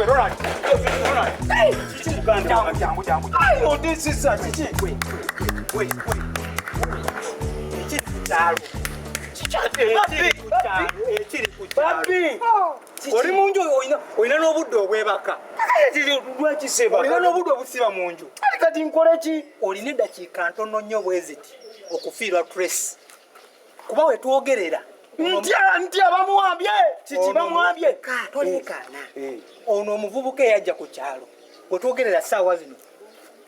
Wait, Ronald. Hey, oh, this is a wait. Babi, oli munju oyina n'obudde obwebaka. Olina n'obudde obusiba munju. Kati nkole ki? Olina eddakiika ntono nnyo bweziti okufiirwa Tracy. Kuba we twogerera. Ntya bamuwambye. Kiki bamuwambye? Tolekaana. Ono omuvubuka eyajja ku kyalo. We twogerera ssaawa zino.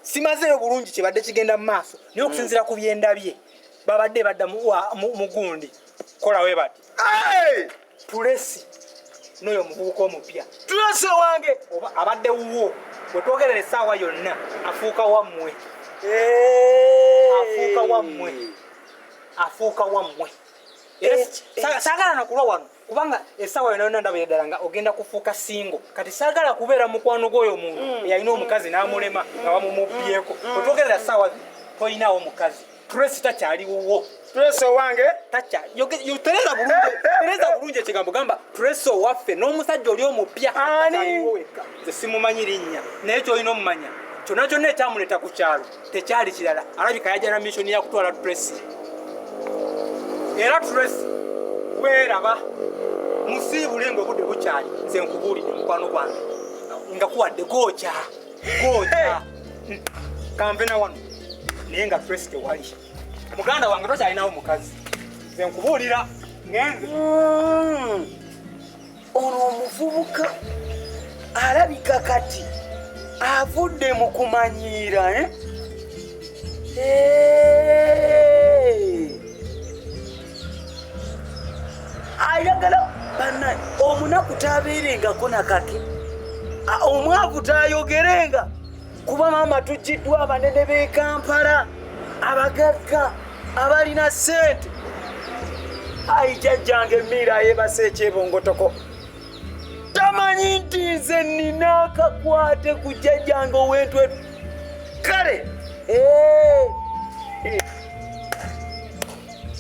Simazeeyo bulungi kibadde kigenda mu maaso. Naye okusinziira ku byendabye. Babadde badda mu gundi. Kola we bati. Tracy. N'oyo omuvubuka omupya. Tracy wange. Oba abadde wuwo. We twogerera essaawa yonna afuuka wammwe. Afuuka wammwe. Saagala nakulwa wano kubanga essaawa yonna ndaba eddala nga ogenda kufuuka singo. Kati saagala kubeera mukwano gw'oyo omuntu eyalina omukazi n'amulema nga bamumubyeko. We twogerera essaawa toyinaawo omukazi. Tracy takyali wuwo. Tracy wange tereza bulungi ekigambo gamba Tracy owaffe n'omusajja oli omupya nze simumanyi linnya naye kyolina omumanya kyonna kyonna ekyamuleeta ku kyalo tekyali kirala alabika yajja na missoni yakutwala Tracy. Era Tracy weeraba musiibule ng'obudde bukyali nze nkubuulidde mukwano gwange nga kuwadde gookya kanve wano naye nga Tracy tewali. Muganda wange tokyalinawo mukazi nze nkubuulira ngenze. Ono omuvubuka alabika kati avudde mu kumanyiira ayagala bannaye omunaku taabeerengako nakake omwavu taayogerenga kuba maama tujjiddwa abanene b'e Kampala abagagga abalina ssente. Ayi jjajjange Mira yeebase ekyebongotoko tamanyi nti nze nnina akakwate ku jjajjange ow'entwetu kale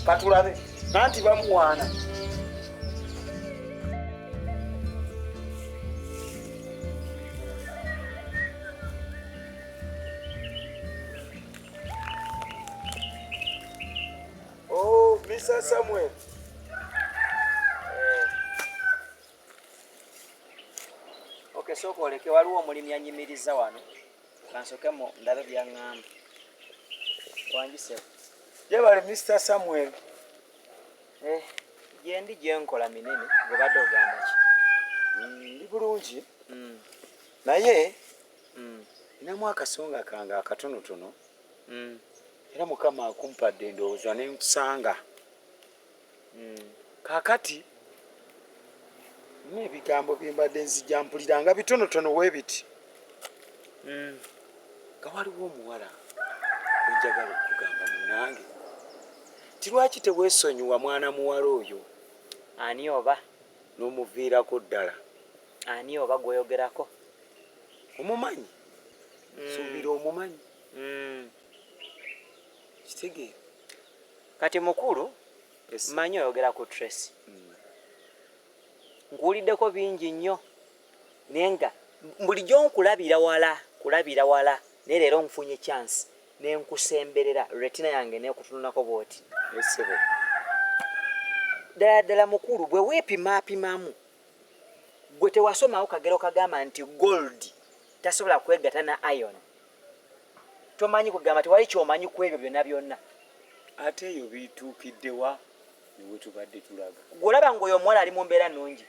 katulabe nanti bamuwaana. Mr. Samuel. Okay, so koleke waliwo omulimu anyimiriza wano. Kansokemo ndabe byaŋŋamba. Wanjise. Yebale Mr. Samuel. Gyendi gyenkola minene gwe badde ogamba ki? Ndi bulungi. Naye ninamu akasonga kange akatonotono. Era Mukama akumpadde endowooza ne nkusanga. Kakati n'ebigambo bye mbadde nzija mpuliranga bitonotono we biti. Nga waliwo omuwala enjagala okugamba munnange ti lwaki teweesonyiwa mwana muwala oyo? Ani oba? N'omuviirako ddala. Ani oba gweyogerako? Omumanyi? Suubira omumanyi? Kitegeera. Kati mukulu mmanyi oyogera ku Tracy. Nkuwuliddeko bingi nnyo naye nga bulijjo nkulabira wala naye leero nfunye chance ne nkusemberera retina yange neekutunulako bw'oti. Essebo. Ddala mukulu bwe weepimapimamu gwe tewasomawo kagero kagamba nti gold tasobola kwegatta na iron. Tomanyi kugamba tewali kyomanyi ku ebyo byonna byonna. Ate eyo bituukiddewa niwe tubadde tulaga. Gw'olaba ng'oyo omuwala ali mu mbeera nnungi.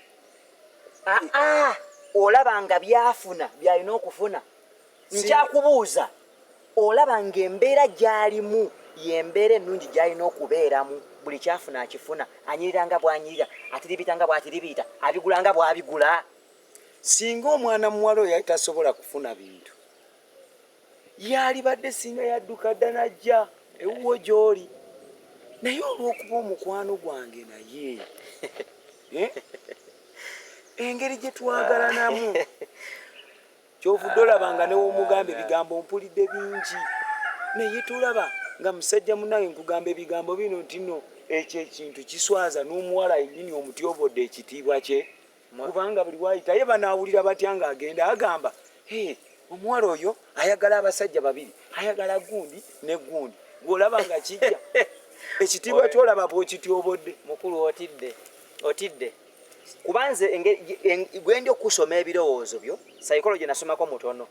Olaba nga byafuna byalina okufuna. Nkyakubuuza olaba ng'embeera gy'alimu y'embeera ennungi gy'alina okubeeramu. Buli kyafuna akifuna. Anyirira nga bw'anyirira, atiribita nga bw'atiribita, abigula nga bw'abigula. Singa omwana muwala oyo yali tasobola kufuna bintu yalibadde singa yadduka dda najja ewuwo gy'oli. Naye olw'okuba omukwano gwange naye engeri gye twagalanamu kyovudde olaba nga newoomugamba ebigambo mpulidde bingi naye tulaba nga musajja munnaye nkugamba ebigambo bino nti nno ekyo ekintu kiswaza n'omuwala yennyini omutyobodde ekitiibwa kye kubanga buli wayita ye banaawulira batya ng'agenda agamba omuwala oyo ayagala abasajja babiri ayagala gundi ne gundi ng'olaba nga kijja ekitiibwa kyolaba bw'okityobodde. Mukulu otidde kubanze gwendi okusoma ebirowoozo byo psychology nasomako mutono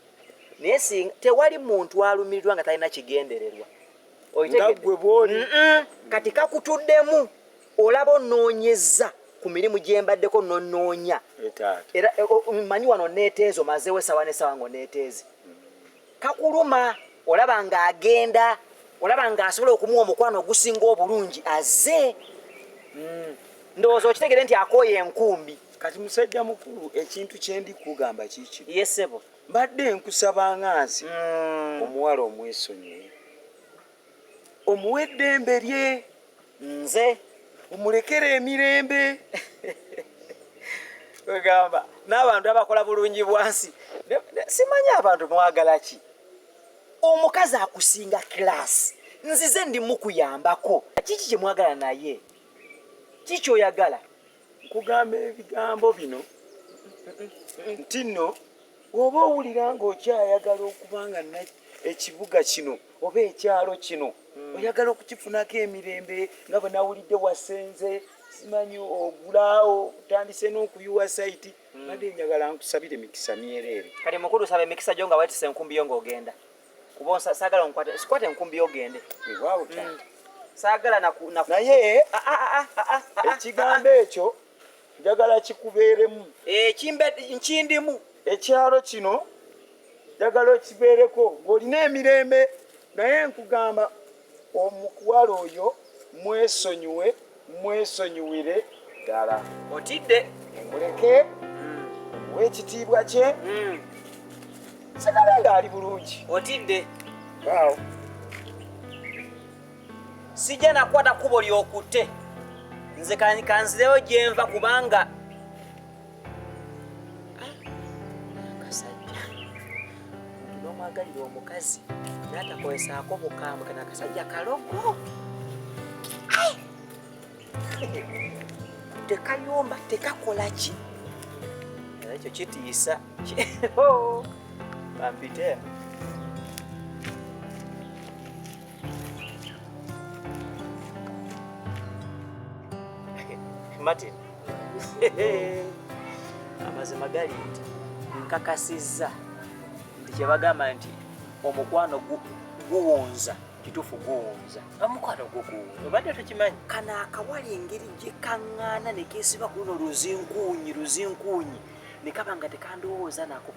naye tewali muntu alumirirwa nga talina kigendererwa nga ggwe bw'oli kati kakutuddemu olaba onoonyezza ku mirimu gye mbaddeko nonoonya era manyi wano neeteezi omazeewo esawa n'esawa ng'oneeteezi kakuluma olaba ng'agenda olaba ng'asobola okumuwa omukwano ogusinga obulungi azze ndowooza okitegere nti akooye enkumbi. Kati musajja mukulu ekintu kye ndi kugamba kiiki yesebo mbadde nkusaba ngansi omuwala omwesonyiwe omuwe eddembe lye nze omulekere emirembe wegamba n'abantu abakola bulungi bwansi simanyi abantu mwagala ki omukazi akusinga kilasi nzize ndi mukuyambako kiki kye mwagala naye kiki oyagala nkugamba ebigambo bino nti nno oba owulira ng'okyayagala okubanga ekibuga kino oba ekyalo kino oyagala okukifunako emirembe nga bwe nawulidde wasenze simanyi ogulaawo otandise n'okuyuwa sayiti nadde njagala nkusabire mikisa myereere. kati mukulu saba emikisa gyo nga weetisa enkumbi yo ng'ogenda kuba saagala sikwata enkumbi yo ogende waawo saagala naye ekigambo ekyo njagala kikubeeremu nkindimu ekyalo kino njagala okibeereko ng'olina emirembe naye nkugamba omukuwala oyo mwesonyiwire ddala otidde muleke omuwa ekitiibwa kye sigala ng'ali bulungi otidde waawo sijja nakwata kkubo lyokutte nze kanzirewo gye nva kubanga akasajja omuntu n'omwagalira omukazi n'atakolesaako bukambwe kana akasajja kalogo tekayomba tekakola ki era ekyo kitiisa bampite Martin amazima gali nti nkakasizza nti kyebagamba nti omukwano guwunza kituufu guwunza omukwano guwunza obadde tokimanyi kana akawala engeri gye kaŋŋaana ne keesiba ku luno luzinkuunyi ne kaba nga tekandowooza nako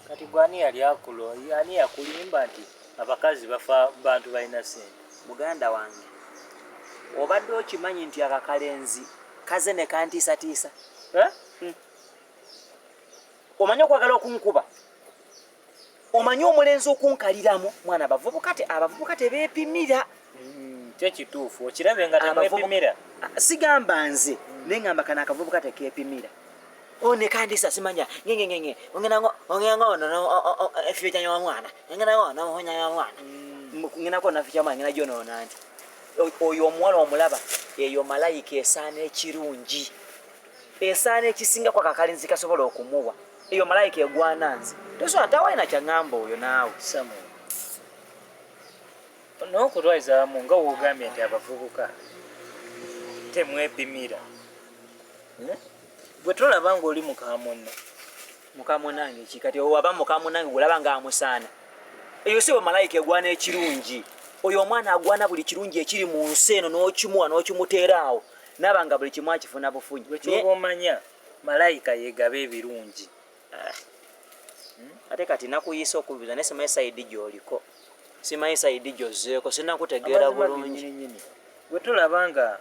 kati gwani yali akulo ani yakulimba nti abakazi bafa bantu balina sente muganda wange obadde okimanyi nti akakalenzi kaze ne kantiisatiisa omanyi okwagala okunkuba omanyi omulenzi okunkaliramu mwana abavubuka tebeepimira kyekituufu okirabe nga temwepimira sigamba nze naye ngamba kana akavubuka tekeepimira ne kandiisa simanya ngenge ongenango efikyanya wamwana engenango namuhonyanya wamwana ngenako nafikya mwana ngena gyonoona nti oyo omuwala omulaba eyo malayika esaana ekirungi esaana ekisinga kwa kakalenzi kasobola okumuwa eyo malayika egwana nze tosobola tawalina kyaŋŋamba oyo naawe samu n'okutwaliza wamu nga woogambye nti abavubuka temwepimira bwe tolaba ng'oli mukamunange kikati owaba mukamunange gulaba ng'amusaana eyo si bwe malayika egwana ekirungi oyo omwana agwana buli kirungi ekiri mu nsi eno n'okimuwa n'okimuteera awo naaba nga buli kimu akifuna bufunyi bwekyoba omanya malayika yeegaba ebirungi ate kati nakuyiisa okubibuza naye simanyi sayidi gy'oliko simanyi sayidi gy'ozzeeko sinakutegeera bulungi bwe tulaba nga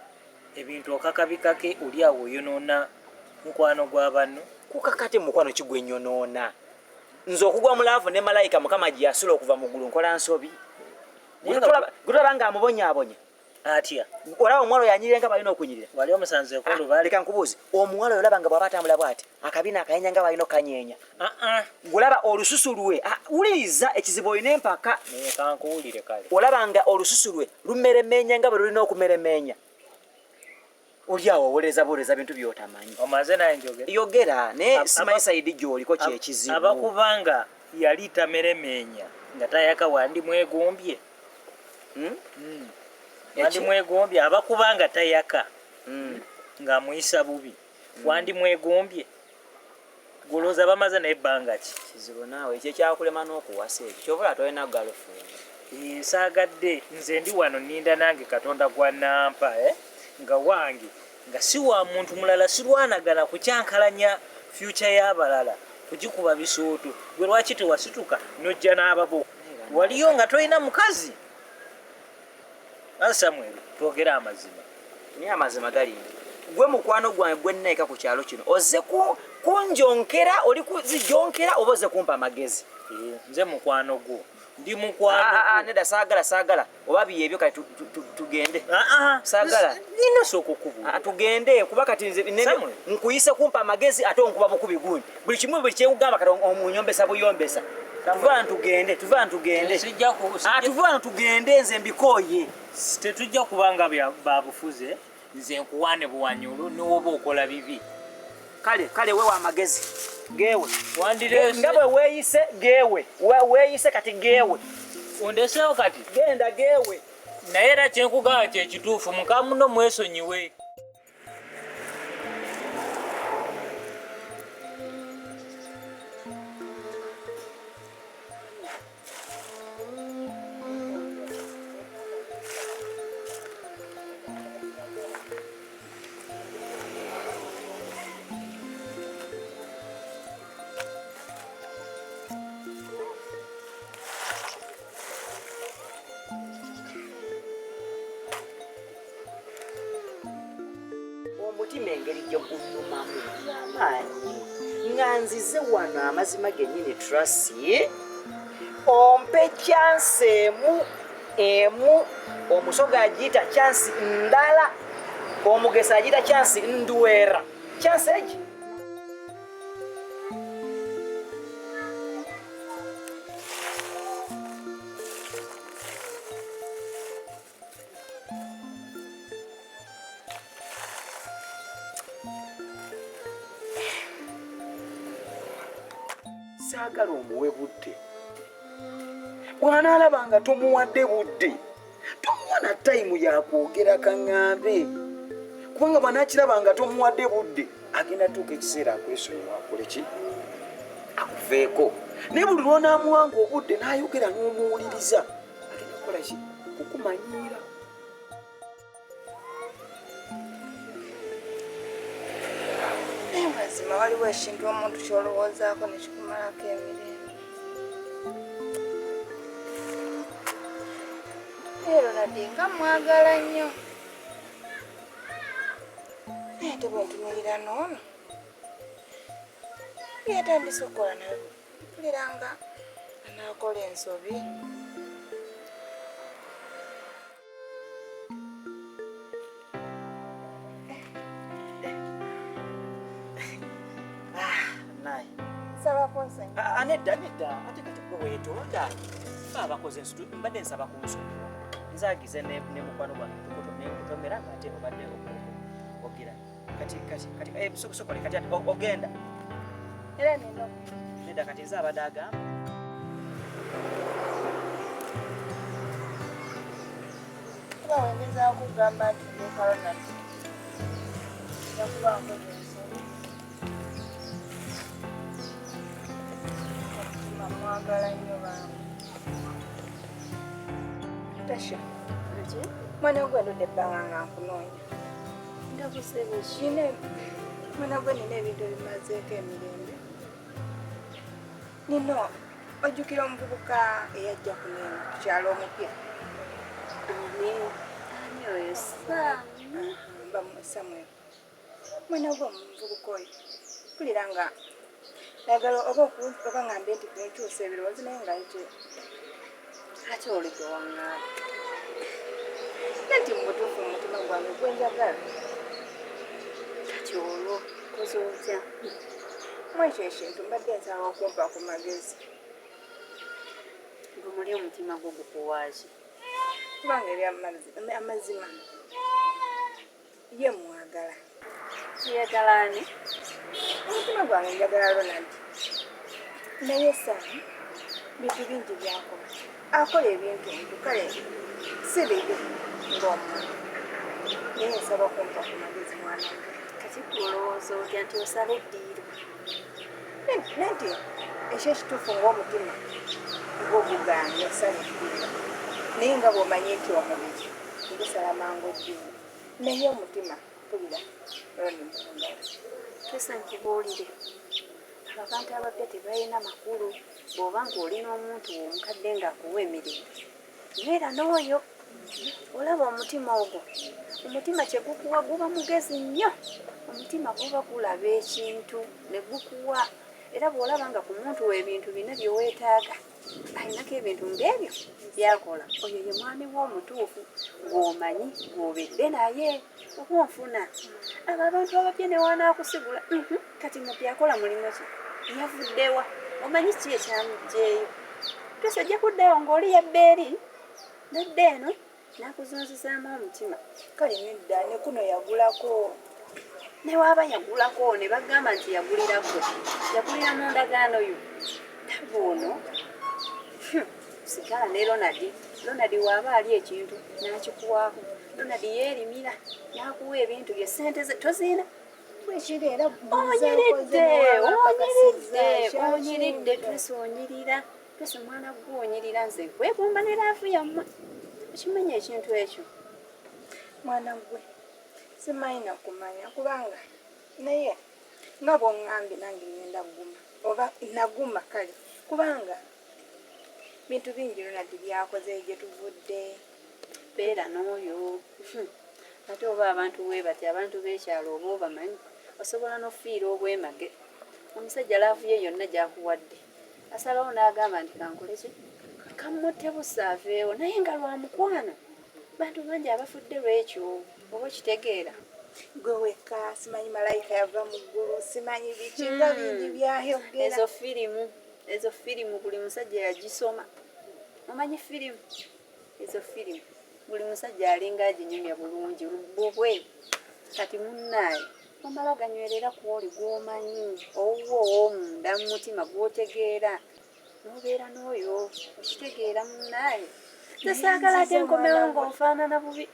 ebintu okakabikake oli awo oyonoona mukwano gwa banno kukakate mukwano kigwe nyonoona nze okugwa mulaavu ne malayika mukama gye yasula okuva mu ggulu nkola nsobi gutulaba nga amubonyaabonya atya olaba omuwala oyo anyirira nga balina okunyirira wali omusanze ekolubaali leka nkubuuzi omuwala oyo olaba nga bw'aba atambula bw'ati akabina akayenya nga balina okanyeenya gulaba olususu lwe wuliriza ekizibu olina empaka kankuwulire kale olaba nga olususu lwe lumeremenya nga bwe lulina okumeremenya oli awo owoleza bintu byotamanyi omaze naye njogera yogera ne simanyi sayidi gy'oliko kyekizibu abakubanga yali tameremenya nga tayaka wandi mwegombye wandi mwegombye abakubanga tayaka nga muyisa bubi wandi mwegombye goloza bamaze n'ebbanga ki kizibu naawe ekyo kyakulema n'okuwasa ekyo kyobula tolina girlfriend saagadde nze ndi wano ninda nange katonda gwa nampa nga wange nga si wa muntu mulala sirwanagana kukyankalanya future y'abalala kugikuba bisooto gwe lwaki tewasituka nojja n'ababo waliyo nga tolina mukazi Samuel twogera amazima ni amazima gali gwe mukwano gwange gwe nnaika ku kyalo kino ozze kunjonkera oli kuzijonkera oba ozze kumpa amagezi nze mukwano gwo ndi mukwano neda saagala oba byebyo kati tugende saagala nina sokukubu tugende kuba kati nze nkuyise kumpa amagezi ate onkuba bukubi gundi buli kimu buli kyewugamba kati omunyombesa buyombesa tuvana tugende tuvana tugende nze mbikoye tetujja kubanga babufuze nze nkuwane buwanyulu niwoba okola bibi kale wewa amagezi gewe nga bwe weeyise gewe weeyise kati gewe ondesewo kati genda gewe naye era kyenkugamba kyekituufu mukamuno mwesonyiwe omutima engeri gye gunyumamu amaanyi nga nzize wano amazima gennyini trasi ompe chansi emu omusoga agiyita chansi ndala omugesa agiyita chansi ndwera chansi egi saagala omuwe budde bw'anaalaba nga tomuwadde budde tomuwa na tayimu yakwogera kaŋŋambe kubanga bw'anaakiraba nga tomuwadde budde agenda tuuka ekiseera akwesonyiwa akole ki akuveeko naye buli lw'onaamuwanga obudde n'ayogera n'omuwuliriza agenda kukola ki kukumanyiira mazima waliwo ekintu omuntu kyolowoozaako nekikumalako emirembe leero nadde nga mwagala nnyo naye te bwentunuulira noono byetandise okukola naye mpulira nga anaakola ensobi nedda ate kati gwe weetonda abakoze ensutu mbadde nsaba ku nsonga nzaagize ne mukwano gwange nkutomera ng'ate obadde ogira kati sokole kati ati ogenda era nino nedda kati nze abadde agamba kuba wengezaako kugamba nti ndekalo nati yakubaako ensobi mwagala nnyo bange tasha mwana gwe ndudde ebbanga nga nkunoonya ndakusebekine mwana gwe nina ebintu ebimazeeko emirembe nino ojjukira omuvubuka eyajja kunene ku kyalo omupya ani oyo Samuel mwana gwe omuvubuka oyo mpulira nga ayagala oba ngambe nti kunkyusa ebirowoozo naye nga nti ate oli gwe waŋŋaala nti mu butuufu omutima gwange gwenjagala kati olwo koze otya mu ekyo ekintu mbadde nsaba okumpa ku magezi ngomuli omutima gwo gukuwaaki kubanga eri amazima ye mwagala Yagalani. omutima gwange njagala Ronald naye Sami bintu bingi byakola akola ebintu kale si bibi ng'omuntu naye nsaba kumpa ku magezi mwana wange Kati kulowooza otya nti osala eddiiro. nenti ekyo ekituufu ng'omutima gw'oguganye osala eddiiro naye nga bw'omanyi nti omubiri gusala mangu eddiiro naye omutima mpulira Ronald mungalo Kesa nkubuulire. Abantu abapya tebalina makulu. Bw'oba ng'olina omuntu omukadde ng'akuwa emirimu, beera n'oyo. Olaba omutima ogwo. Omutima kye gukuwa guba mugezi nnyo. Omutima guba gulaba ekintu ne gukuwa. Era bw'olaba nga ku muntu ebintu bina bye weetaaga alinako ebintu ng'ebyo byakola, oyo ye mwami w'omutuufu gw'omanyi gw'obedde naye oba onfuna. Abo abantu abapya ne wanaakusigula kati mupya akola mulimu ki? Yavuddewa? Omanyi ki ekyamuggyeeyo? Twese ojja kuddayo ng'oli yabbeeri nadda eno n'akuzunzizaamu omutima. kale nedda ne kuno yagulako Ne waaba yagulako ne bagamba nti yagulirako, yagulira mu ndagaano yo. Nabwe ono sigala ne Ronald. Ronald waaba ali ekintu n'akikuwaako. Ronald yeerimira n'akuwa ebintu bye ssente ze tozina. bwekiri era Onyiridde twese onyirira. Twese mwana gwe onyirira nze kwegomba ne laafu yammwe. Okimanya ekintu ekyo. mwana gwe simanyi nakumanya kubanga naye nga bw'oŋŋambye nange ngenda guma oba naguma kale kubanga bintu bingi Ronald byakoze gye tuvudde. Beera n'oyo. Ate oba abantu bwe bati abantu b'ekyalo oba obamanyi osobola n'ofiira obwemage. Omusajja laafu ye yonna gy'akuwadde asalawo n'agamba nti kankole ki kamutte busa aveewo naye nga lwa mukwano. Bantu bangi abafudde lw'ekyo oba okitegeera. gwe wekka simanyi malayika yava mu ggulu simanyi biki nga bingi byayogera. Ezo firimu buli musajja yagisoma. Omanyi firimu? Ezo firimu buli musajja alinga aginyumya bulungi bubwe. Kati munnaaye omala ganywerera ku oli gw'omanyi owuwo ow'omunda mu mutima gw'otegeera n'obeera n'oyo okitegeera munnaaye. Nze saagala ate nkomewo ng'onfaanana bubi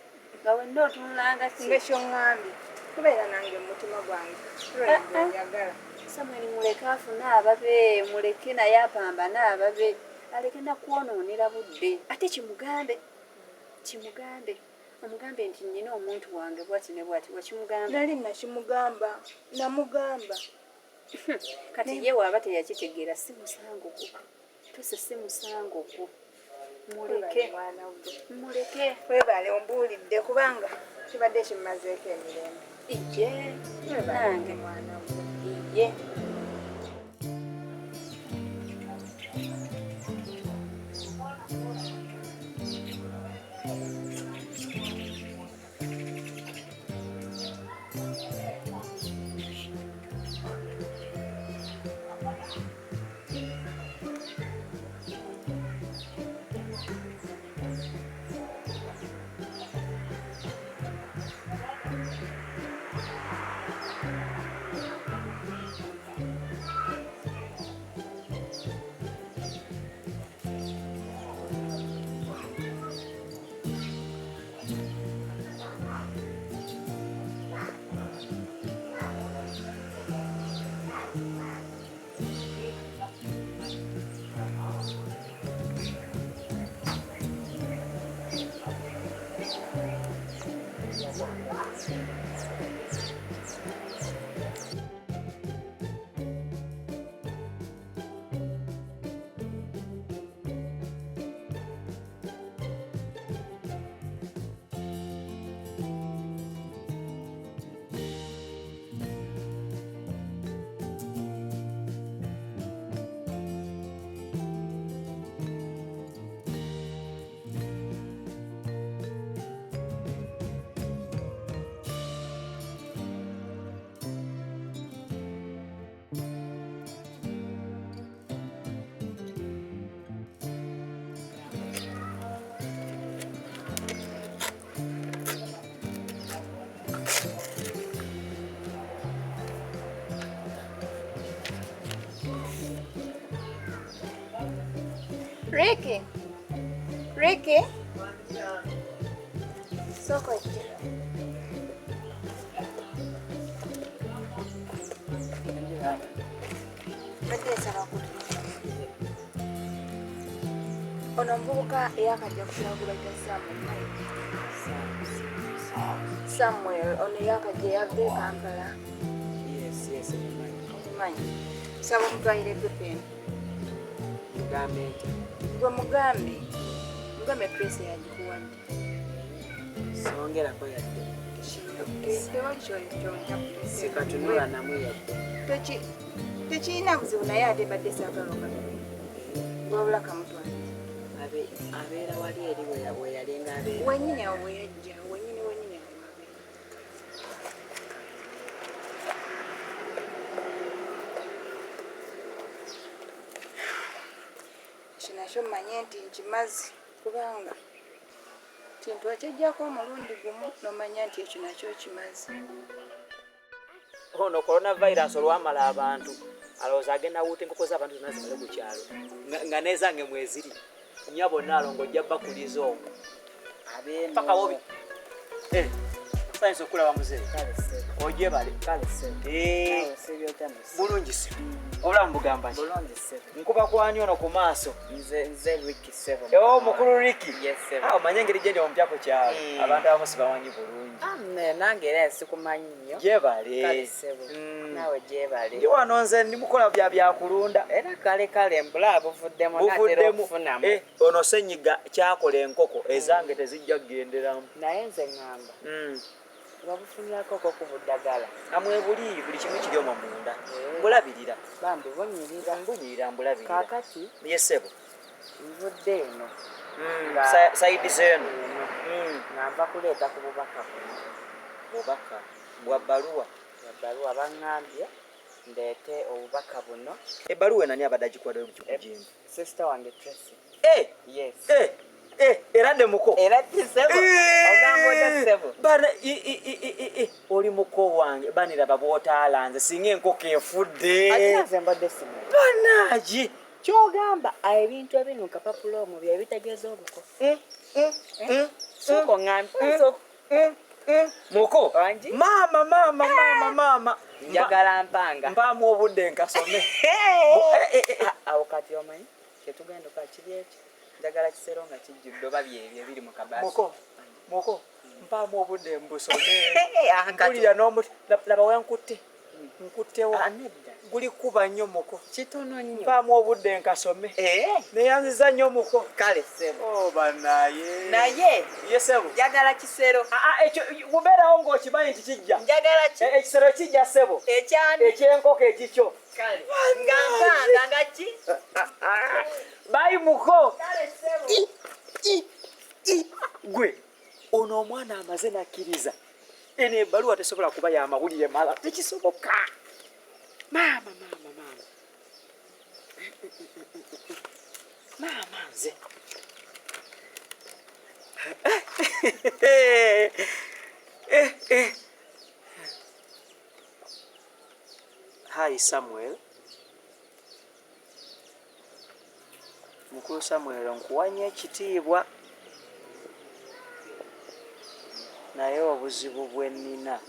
nga wenna otunulanga ki ng'ekyo ŋŋambye kubeera nange mu mutima gwange Ronald njagala. Samuel muleke afune ababe, muleke naye apambane ababe, aleke nakwonoonera budde. Ate kimugambe omugambe nti nnyina omuntu wange bwati ne bwati. Wakimugamba? nali nakimugamba namugamba Kati ye waaba teyakitegeera si musango gwo. Twese si musango gwo. Muleke. webale ombuulidde kubanga kibadde kimazeeko emirembe. Ije nange mwana gwe ye. Ricky. Ricky. Soko je. Badesa bakutu. Ono mvubuka yakajja kulagula Samuel ono yakajja yavde Kampala. Yes, Manyi. Saba kutwalira ebbepeni. mugambe nti Gwe mugambe presi yagikuwadde. songerako yadde Tewali kyolina presi. sikatunula namu yadde Tekirina buzibu naye ate badde saagala okabiri. Wabula kamutwala. abeera wali eri we yalinga abeera Wennyini awo we yajja, wennyini awo mabeera. Ekyo nakyo mmanye nti nkimaze kubanga kintu ekijjako omulundi gumu n'omanya nti ekyo nakyo kimaze. ono coronavirus olwamala abantu alowooza agenda wuuta enkoko z'abantu zonna zimale ku kyalo nga nezange mweziri nya bonna alongo ojja bakuliza omwo paka wobi sayinza okulaba muzeeyi ojebale bulungi se obulamu bugamba ki nkuba kwani ono ku maaso mukulu Ricky omanye engeri gyendi omupya ku kyalo abantu abamu sibamanyi bulungi nange era sikumanyi nnyo jebale nawe gyebale ndi wano nze ndi mukola byakulunda era kale mbula buvuddemu natera okufunamu ono senyiga kyakola enkoko ezange tezijja kugenderamu naye nze ŋŋamba babufunirako ko ku buddagala amwe buli kimu kiri omwo munda mbulabirira bambi bunyirira mbulabirira kaakati yesebo nvudde eno saidi zeno ngamba kuleeta ku bubaka bubaka bwa bbaluwa baŋŋambye ndeete obubaka buno ebbaluwa nani abadde agikuwadde kukujimba sister wange Tracy yes era ne muko era kisebo ogamba ojja sebo bana oli muko wange baniraba bwotaalanze singa enkoko efudde ate nze mbadde simu banaki kyogamba ebintu ebinuka papula omwo bye bitegeeza obuko suko ŋŋambye muko mama njagala mpanga mpamu obudde nkasome awo kati omanyi kyetugenda okola kiri ekyo njagala kisero nga kijjudde oba byebyo ebiri mu kabaasi muko mpamu obudde mbusome mpulira n'omuti laba wenkuttewo guli kuba nnyo muko kitono nnyo mpamu obudde nkasome neyanziza nnyo muko kale sebo naye yesebo njagala kisero ekyo bubeerawo ng'okimanyi nti kijja njagala ekisero kijja sebo ekyani ekyenkoko ekikyo kale nga mpanga nga ki bayi muko kale sebo gwe ono omwana amaze nakkiriza eno ebbaluwa tesobola kuba yamawulire mala tekisoboka maama nze Hi Samuel mukulu Samuel nkuwanya ekitiibwa naye obuzibu bwe nnina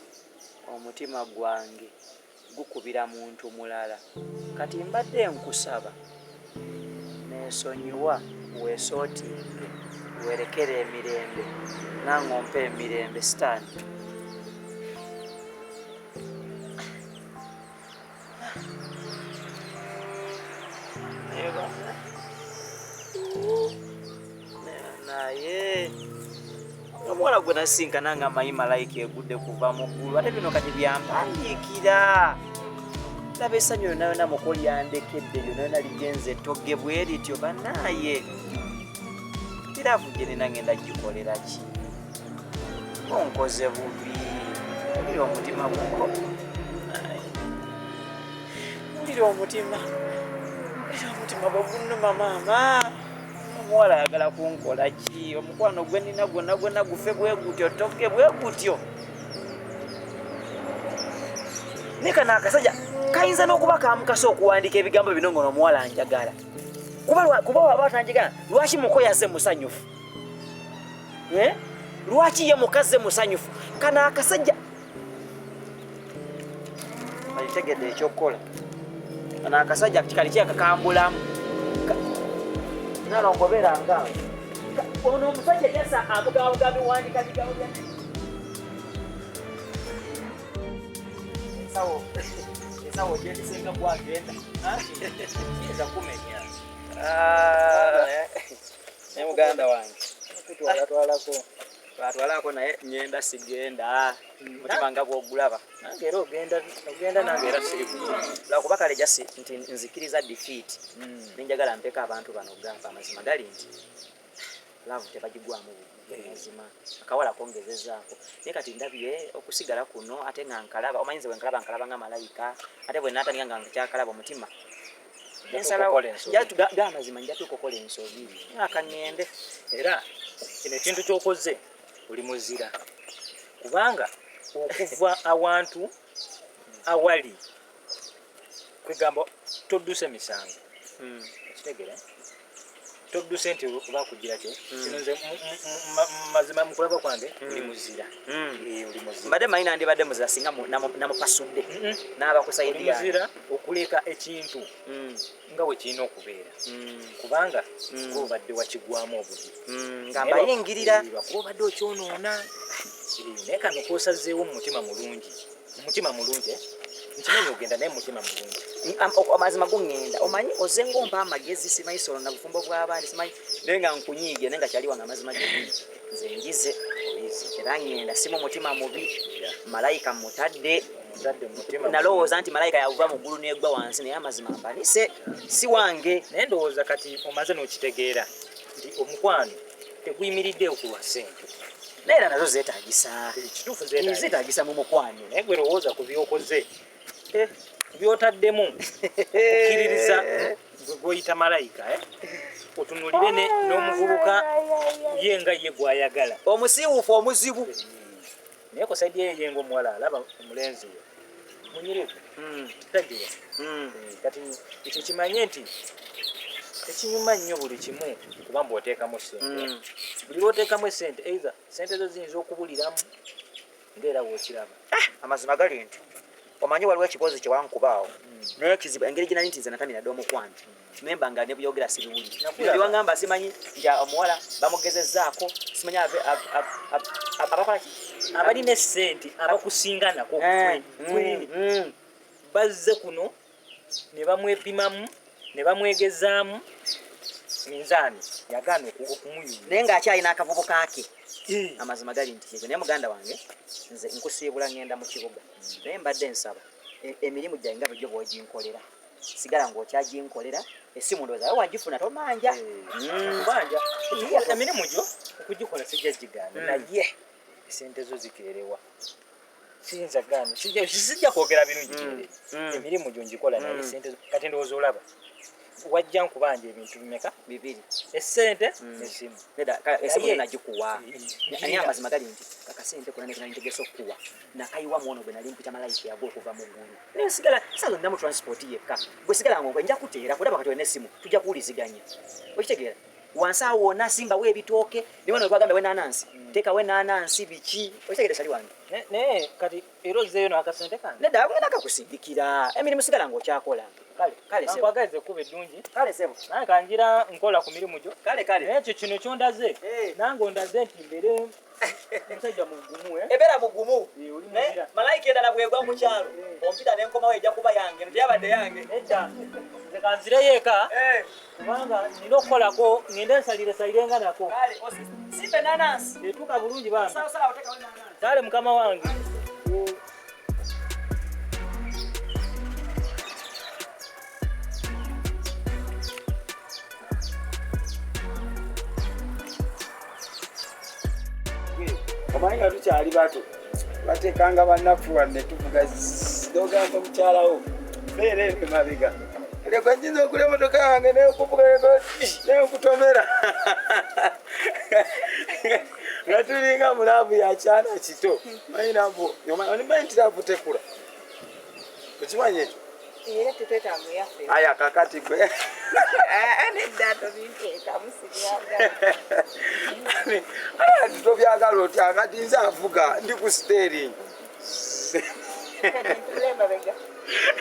omutima gwange gukubira muntu mulala kati mbadde nkusaba neesonyiwa weesootinge werekere emirembe nange ompe emirembe sitaani naye omuwala gwe nasinkana nga amanyi malayika egudde kuva mu ggulu ate bino kati byampandiikira laba essanyu yonna yonna muko lyandekedde lyonna yonna ligenze ettogge bwe lityo bannaaye tiravu gye nina ngenda gikolera ki onkoze bubi mpulira omutima guko mpulira omutima bwe gunnuma maama omuwala ayagala kunkola ki omukwano gwe nina gwonna gufe bwe gutyo togge bwe gutyo naye kano akasajja kayinza n'okuba kamukasa okuwandiika ebigambo bino ng'ono omuwala njagala kuba waba tanjigana lwaki muko yaze musanyufu lwaki ye mukaze musanyufu kana akasajja alitegedde ekyokukola kana akasajja kikali kyakakambulamu nalongoberanga ono omusajja yasa avugavuga biwandika bigawo bya esawo gyendisenga bwagenda yinza kumenya ne muganda wange twatwalako naye ngenda sigenda mutima nga bwogulaba nange era ogenda nange era lwakuba kale jasi nti nzikiriza defeat ninjagala mpeka abantu bano ogamba amazima gali nti laavu tebagigwamu mazima akawala kongezezaako naye kati ndabye okusigala kuno ate nga nkalaba omanyize bwe nkalaba nga malayika ate bwe naatandika nga nkyakalaba omutima gamazima njatu okukola ensobi akaŋŋende era kino ekintu kyokoze oli muzira kubanga okuva awantu awali kwegamba todduse misango kitegere todduse nti oba kugira kye kino nze mazima mukulaba kwange oli muzira oli muzira mbadde mayina ndibadde muzira singa namupasudde n'abakusaidia muzira okuleka ekintu nga bwe kirina okubeera kubanga obadde wakigwamu obubi nga mbayingirira kuba obadde okyonoona naye kano kosazeewo mumutima mulungi nkimanyi ogenda naye mumutima mulungi amazima guŋŋenda omanyi oze ngompa amagezi simanyi solo na bufumbo bw'abandi simanyi naye nga nkunyiige naye nga kyali wange amazima genyi nze ngize era ŋŋenda si mu mutima mubi malayika mutadde nalowooza nti malayika yavuva mu ggulu n'egwa wansi naye amazima mpanise si wange naye ndowooza kati omaze n'okitegeera nti omukwano teguyimiriddeyo ku lwa ssente naye era nazo zeetagisa kituufu zeetagisa mu mukwano naye gwe lowooza ku byokoze byotaddemu okkiririza gwegoyita malayika otunulire n'omuvubuka ye nga ye gwayagala omusiiwuufu omuzibu naye kosaidi eyo yenga omuwala alaba omulenzi we munyirivu kitageera kati ekyo kimanye nti ekinyuma nnyo buli kimu kuba mbu oteekamu sente buli lwoteekamu esente either sente zo ziyinza okubuliramu ngaera wookiraba amazima gali nti omanyi waliwo ekibozi kyewankubaawo naye kizibu engeri gye nali nti nze nataminadde omukwanyi memba nga ne byogera sibiwulire byewangamba simanyi nti omuwala bamugezezzaako simanyi abakola abalina essente abakusinga nako bazze kuno ne bamwepimamu ne bamwegezaamu minzaani yagaana okumuyuula naye ng'akyalina akavubuka ke amazima gali nti ekyo naye muganda wange nze nkusiibula ngenda mu kibuga naye mbadde nsaba emirimu gyange nga bwegyo bw'oginkolera sigala ng'okyaginkolera essimu ndowooza awe wagifuna tomanja kubanja emirimu gyo okugikola sijja gigaana naye esente zo zikeerewa siyinza gaana sijja kwogera birungi emirimu gyo ngikola naye esente kati ndowooza olaba wajja nkubanja ebintu bimeka bibiri essente n'essimu esimu nagikuwa naye amazima gali nti akasente kona nekana ntegesa okuwa nakayiwa mwono gwe nali mpita malayika yagwa okuva mu ggulu naye sigala salondamu transport yekka gwe sigala ngo nja kuteera kulaba kati olina essimu tujja kuwuliziganya okitegeera wansi awo wonna simbawo ebitooke niwe notwagamba wenanansi teekawo enanansi biki okitegeera sali wange naye kati era ozeeyo n'akasente kange nedda ngenda kakusindikira emirimu sigala ng'okyakola kale nkwagaliza ekkuba eddungi kale sebo naye kanjira nkola ku mirimu gyo kale naye ekyo kino kyondaze nange ondaze nti mbere omusajja mugumu ebeera bugumu malayika endala bwegwa mu kyalo ompita n'enkomawo ejja kuba yange ntyabadde yange nedda nze kanzireyo eka kubanga nina okukolako ngende nsalire nga nako simba enanansi etuuka bulungi bambi salawo teekawo enanansi kale mukama wange omanyi nga tukyali bato bateekanga bannaffe wanne tuvuga nogamba mukyalawo beera eno emabega leko nyinza okula emotoka yange nenkutomera nga tulinga mulaavu yakyana kito onimanyi nti laavu tekula okimanyi ekyo era tetwetaaga yaffe aya kakati gwe Neddato binteeka musibyaga. Ati tobyagala otya akati nze avuga ndi ku steering. Kati ntule mabega.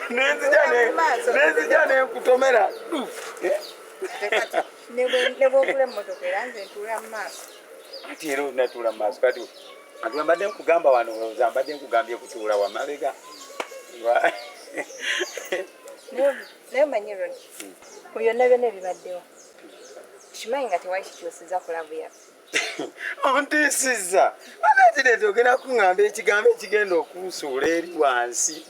Nenzija nenkutomera. Ne bw'ogula emmotoka era nze ntula mu maaso. Ati era onatula mu maaso kati ati mbadde nkugamba wano olowooza mbadde nkugambye kutuula wamabega. Naye omanyi Ronny, mu byonna byonna ebibaddewo kimanyi nga tewali kikyusiza ku labu yaffe. Ontiisizza anakireeta ogenda kuŋŋamba ekigambo ekigenda okunsuula eri wansi.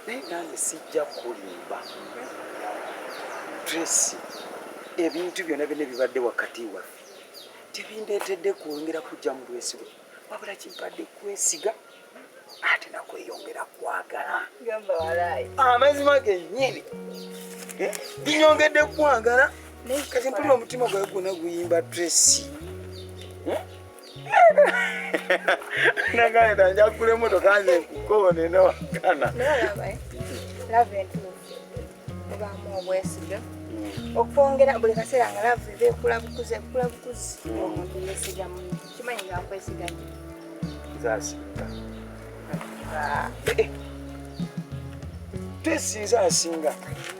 Naye nange sijja kulimba Tracy, ebintu byonna byonna ebibadde wakati waffe tebindeetedde kwongera kujja mu lwesigwa wabula kimpadde kwesiga ate nakweyongera kwagala. Gamba walaayi. Amazima gennyini ginyongedde kwagala kati mpulira omutima gwawe gwonna guyimba Tracy. Nagamba nja kugula emmotoka nze nkukoone newakana. Naye olaba lava entuufu ebaamu obwesiga okwongera buli kaseera nga lava eba ekula bukuzi omuntu yeesiga munne kimanyi nga nkwesiga nnyo. Nzasinga Tracy nze asinga.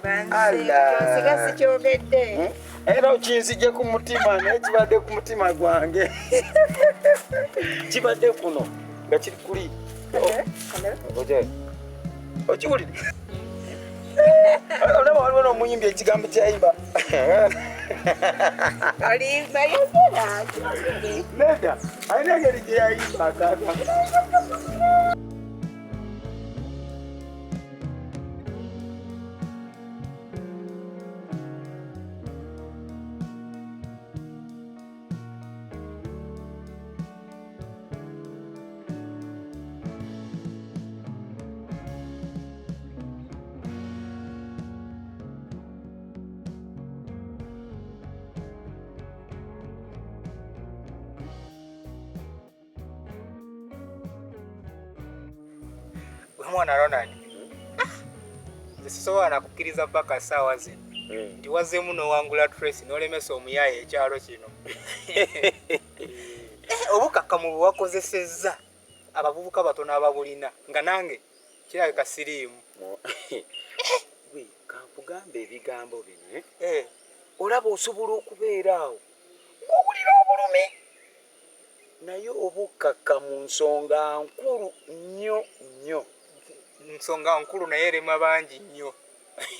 Kyosiga sikyogedde. Era okinzije ku mutima naye kibadde ku mutima gwange. Kibadde kuno nga kiri kuli. Okiwulire? Olaba waliwo n'omuyimbi ekigambo kyayimba. Olimba yogera. Nedda alina engeri gye yayimba akaaka. Mwana Ronald, nze sisobola nakukkiriza paka ssaawa zino nti wazzeemu n'owangula Tracy n'olemesa omuyaaya ekyalo kino. Obukakamu bwe wakozesezza abavubuka batono ababulina nga nange kirabika siriimu. Kankugambe ebigambo bino olaba osobola okubeera awo ng'owulira obulumi naye obukkakka mu nsonga nkulu nnyo nnyo. Nsonga nkulu naye erema bangi nnyo.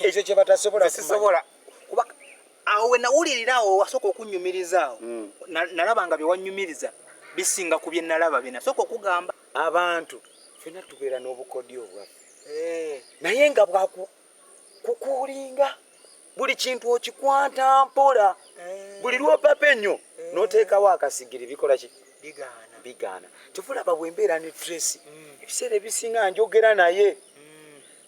Ekyo kye batasobola sisobola kuba awo we nawulirira awo wasooka okunnyumiriza awo nalaba nga bye wannyumiriza bisinga ku bye nalaba bye nasooka okugamba. Abantu ffenna tubeera n'obukodyo obwaffe naye nga bwakukuulinga buli kintu okikwata mpola buli lwopapa ennyo n'oteekawo akasigiri bikola ki? Bigaana. Tufulaba bwe mbeera ne Tracy ebiseera ebisinga njogera naye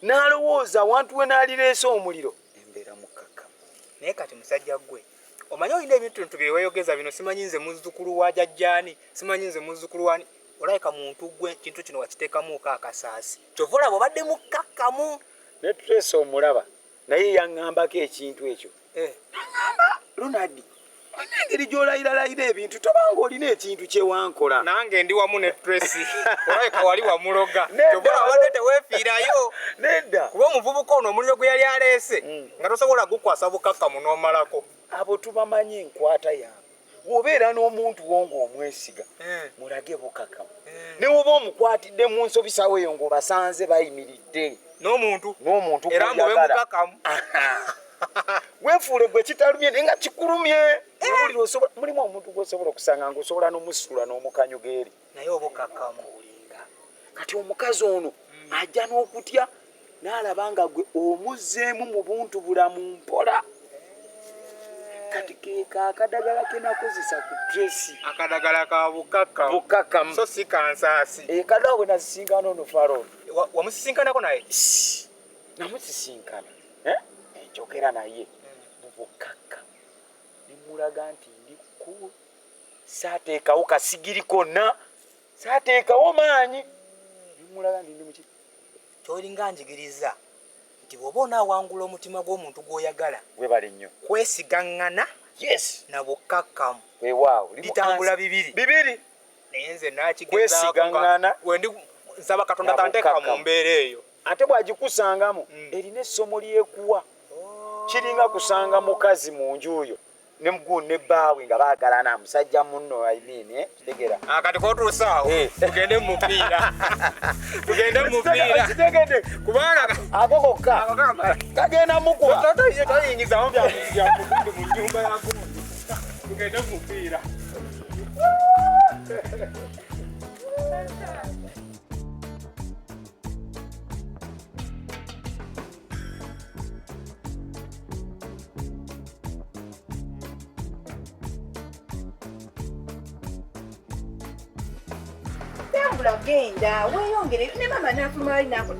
n'alowooza wantu we n'alireese omuliro embeera mukkakkamu. Naye kati musajja gwe omanyi olina ebintu bye weeyogeza bino simanyi nze muzzukulu wa jjajjaani simanyi nze muzzukulu wani olabika muntu gwe kintu kino wakiteekamuuko akasaasi kyova olaba obadde mukkakkamu. Ne Tracy omulaba naye yaŋŋambako ekintu ekyo naŋŋamba Ronald olina engeri gy'olayilalayira ebintu tobanga olina ekintu kye wankola. Nange ndi wamu ne Tracy olabika wali wamuloga kyova olabadde teweefiirayo. Nedda kuba omuvubuka ono omuliro gwe yali aleese nga tosobola gukwasa bukakkamu n'omalako. Abo tubamanyi enkwata yaabwe bw'obeera n'omuntu wo ng'omwesiga mulage bukakkamu ne woba omukwatidde mu nsobisawo eyo ng'obasanze bayimiridde n'omuntu era ng'obe mukakkamu weefuule gwe kitalumye naye nga kikulumye. Mulimu omuntu gw'osobola okusanga ng'osobola n'omusitula n'omukanyuga eri naye obukakkamu. Kati omukazi ono ajja n'okutya n'alaba nga gwe omuzzeemu mu buntu bulamu mpola. Kati keeko akadagala ke nakozesa ku Tracy. Akadagala ka bukakkamu so si kansaasi. Kaddawo bwe nasisinkana ono Faro. Wamusisinkanako naye? Namusisinkana enjogera naye mu bukakkamu nemulaga nti ndi kkulu saateekawo kasigiri konna saateekawo maanyi nemulaga nti ndi muki kyolinga njigiriza nti bw'oba onaawangula omutima gw'omuntu gw'oyagala webale nnyo kwesigaŋŋana yes na bukkakkamu weewaawo bitambula bibiri naye nze kwesigaŋŋana wendi nsaba katonda tanteeka mu mbeera eyo ate bw'agikusangamu erina essomo lyekuwa kiringa kusanga mukazi mu nju oyo ne muguu ne bbaawe nga baagalana musajja munno tegera kati kotuusaawo tugende mu mupiira tugende mu mupiira kubanga ako kokka kagenda mukuba toyingizamu byamugundi mu nnyumba yagundi tugende mu mupiira tambula genda weeyongere ne mama n'afuluma ali nako